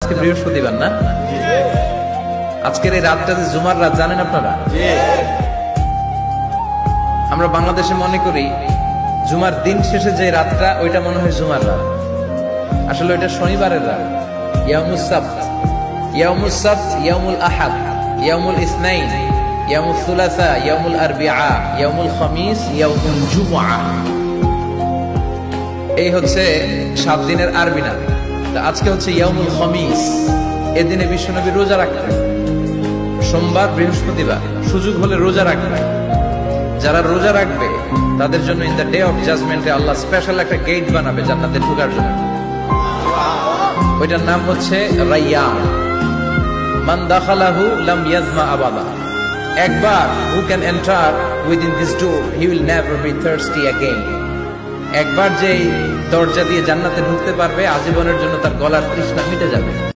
আজকে বৃহস্পতিবার না? আজকের এই রাতটা যে জুমার রাত জানেন আপনারা? আমরা বাংলাদেশে মনে করি জুমার দিন শেষে যে রাতটা ওইটা মনে হয় জুমার রাত, আসলে ওইটা শনিবারের রাত। ইয়াউমুস সাবত, ইয়াউমুস সাবত, ইয়াউমুল আহাদ, ইয়াউমুল ইসনাইন, ইয়াউমুল সুলাসা, ইয়াউমুল আরবিআ, ইয়াউমুল খামিস, ইয়াউমুল জুমআ। এই হচ্ছে 7 দিনের আরবি নাম। আজকে হচ্ছে ইয়াউমুল খামিস। এদিনে বিশ্বনবী রোজা রাখতেন, সোমবার বৃহস্পতিবার সুযোগ হলে রোজা রাখবেন। যারা রোজা রাখবে তাদের জন্য ইন দ্য ডে অফ জাজমেন্টে আল্লাহ স্পেশাল একটা গেট বানাবে জান্নাতে ঢোকার জন্য। ওইটার নাম হচ্ছে রাইয়ান। মান দাখালাহু লাম ইয়াজমা আবাদা। একবার who can enter within this door he will never be thirsty again. একবার যে দরজা দিয়ে জান্নাতে ঢুকতে পারবে আজীবনের জন্য তার গলার তৃষ্ণা মিটে যাবে।